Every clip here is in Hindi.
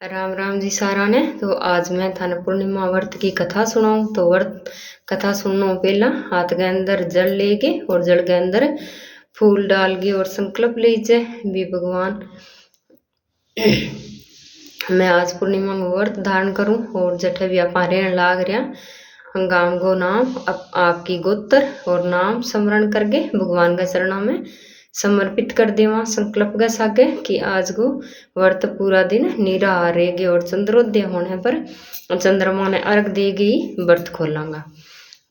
राम राम जी सारा ने। तो आज मैं थाने पूर्णिमा व्रत की कथा सुनाऊं। तो व्रत कथा सुनने पहला हाथ के अंदर जल लेके और जल के अंदर फूल डाल के और संकल्प लीजिए भी भगवान मैं आज पूर्णिमा में व्रत धारण करूं और जठे भी आप रहने लाग रहा गांव को नाम आपकी गोत्र और नाम स्मरण करके भगवान के चरणों में समर्पित कर देवा। संकल्प का सागे कि आज को व्रत पूरा दिन निराहार रहेगी और चंद्रोदय होने पर चंद्रमा ने अर्घ देगी व्रत खोलांगा।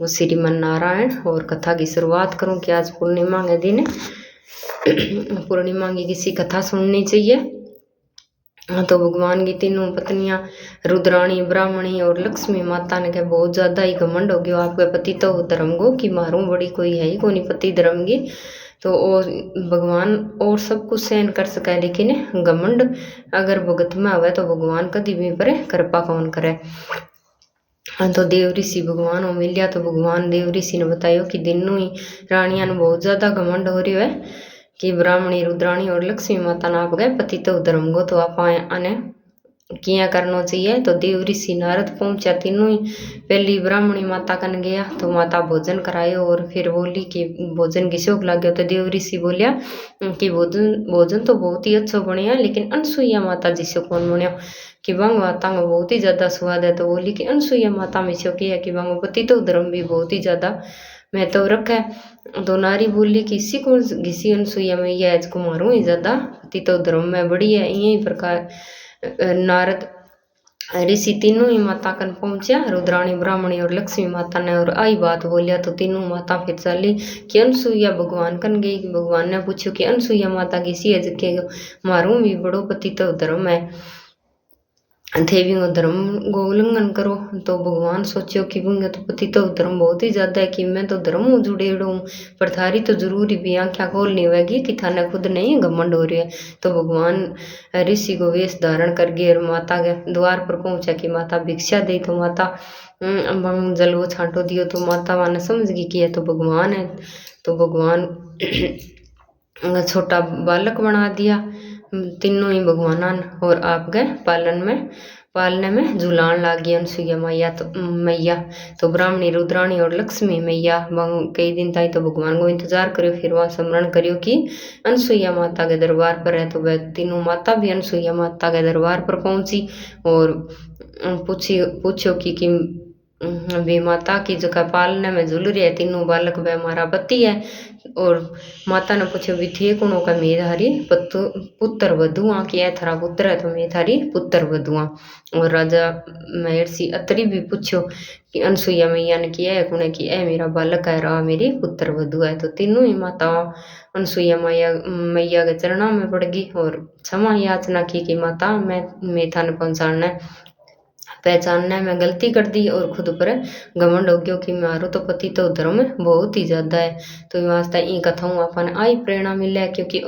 वो श्रीमन नारायण। और कथा की शुरुआत करूं कि आज पूर्णिमा के दिन पूर्णिमा की किसी कथा सुननी चाहिए। तो भगवान की तीनों पत्नियां रुद्राणी ब्राह्मणी और लक्ष्मी माता ने कहा बहुत ज्यादा ही घमंड हो गया आपके पति तो धर्म को कि मारूं बड़ी कोई है ही कोई नहीं पति धर्म की। तो और भगवान और सब कुछ सहन कर सका लेकिन घमंड अगर भगत में आवे तो भगवान कभी भी पर कृपा कौन करे। तो देव ऋषि भगवान हो मिलिया तो भगवान देव ऋषि ने बताया कि दिनों ही रानिया ने बहुत ज्यादा घमंड हो रही है कि ब्राह्मणी रुद्राणी और लक्ष्मी माता ना आप गए पति तो धर्म को तो आप आने किया करना चाहिए। तो देव ऋषि नारद पहुंचा तीनों ही पहली ब्राह्मणी माता कन गया तो माता भोजन करायो और फिर बोली कि भोजन की शौक लग गया। तो देव ऋषि बोलिया कि भोजन तो बहुत ही अच्छा बनिया लेकिन अनसुईया माता जी से कौन बनिया कि बंग माता का बहुत ही ज्यादा स्वाद है। तो बोली कि अनसुईया माता में शौक है कि बंग पति तो धर्म भी बहुत ही ज्यादा मैं तो रखा है। तो नारी बोली कि इसी को घिसी अनसुईया में यह आज को मारूं ही ज्यादा पति तो धर्म में बड़ी है। यही प्रकार नारद ऋषि तीनों ही माता कन पहुंचा रुद्राणी ब्राह्मणी और लक्ष्मी माता ने और आई बात बोलिया। तो तीनों माता फिर चली कि अनसुईया भगवान कन गई। भगवान ने पूछो कि अनसुईया माता किसी है जके मारूं भी बड़ो पति तो धर्म है देवी धर्म को उल्लंघन करो। तो भगवान सोचो कि बुंगे तो पति तो धर्म बहुत ही ज्यादा है कि मैं तो धर्म हूँ जुड़ेड़ो हूँ पर थारी तो जरूरी भी आंखें खोलनी होगी कि थाने खुद नहीं घमंड हो रही है। तो भगवान ऋषि को वेश धारण कर गए और माता के द्वार पर पहुंचा कि माता भिक्षा दे। तो माता जल वो छांटो दियो। तो माता माने समझ गई कि यह तो भगवान है। तो भगवान छोटा बालक बना दिया तीनों ही भगवान और आप गए पालने में झूलान लाग गई अनसुईया मैया। तो ब्राह्मणी रुद्राणी और लक्ष्मी मैया कई दिन तक तो भगवान को इंतजार करियो फिर वहां स्मरण करियो कि अनसुईया माता के दरबार पर है। तो वह तीनों माता भी अनसुईया माता के दरबार पर पहुंची और पूछो कि वे माता की जगह पालने में झूल रही है तीनों बालक वह हमारा पति है। और माता ने पूछो भी थे कौन का मैं थारी पुत्र वधुआ कि थारा पुत्र है तो मैं थारी पुत्र वधुआ। और राजा महर्षि अत्रि भी पूछो कि अनसुईया मैया ने किया है कौन कि मेरा बालक है रहा मेरी पुत्र वधु है। तो तीनों ही माता अनसुईया मैया के चरणों में पड़ गई और क्षमा याचना की कि माता मैं थाने पहचानने में गलती कर दी और खुद पर घमंड हो गया कि मारो तो पति तो धर्म बहुत ही ज्यादा है। तो वास्ते ई कथाओं अपन आई प्रेरणा मिले क्योंकि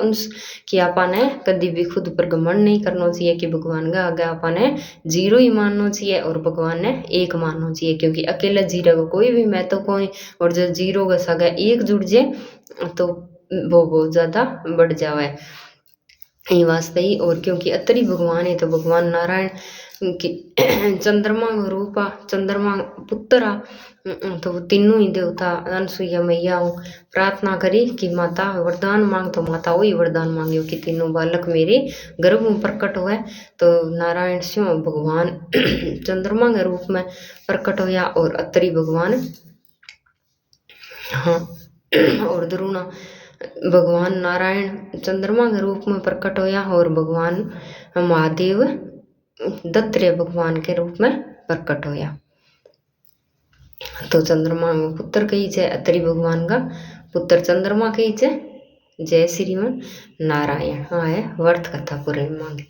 कि अपन कभी भी खुद पर घमंड नहीं करना चाहिए कि भगवान का आगे अपन जीरो ही मानना चाहिए और भगवान ने एक मानना चाहिए क्योंकि अकेले जीरो को कोई भी मैं तो कोई और जब जीरो का सगा एक जुड़ जाए तो वो बहुत ज्यादा बढ़ जावे वास्ते ही। और क्योंकि अतरी भगवान है तो भगवान नारायण की चंद्रमा रूपा चंद्रमा पुत्र तो तीनों ही देवता अनसुईया मैया प्रार्थना करी कि माता वरदान मांग। तो माता वही वरदान मांगे कि तीनों बालक मेरे गर्भ में प्रकट हुए। तो नारायण सिंह भगवान चंद्रमा के रूप में प्रकट होया और अतरी भगवान हाँ और द्रोणा भगवान नारायण चंद्रमा के रूप में प्रकट होया और भगवान महादेव दत्तात्रेय भगवान के रूप में प्रकट होया। तो चंद्रमा में पुत्र कही जय अतरी भगवान का पुत्र चंद्रमा कही जय श्रीमन नारायण। हाँ है व्रत कथा पूर्णिमा की।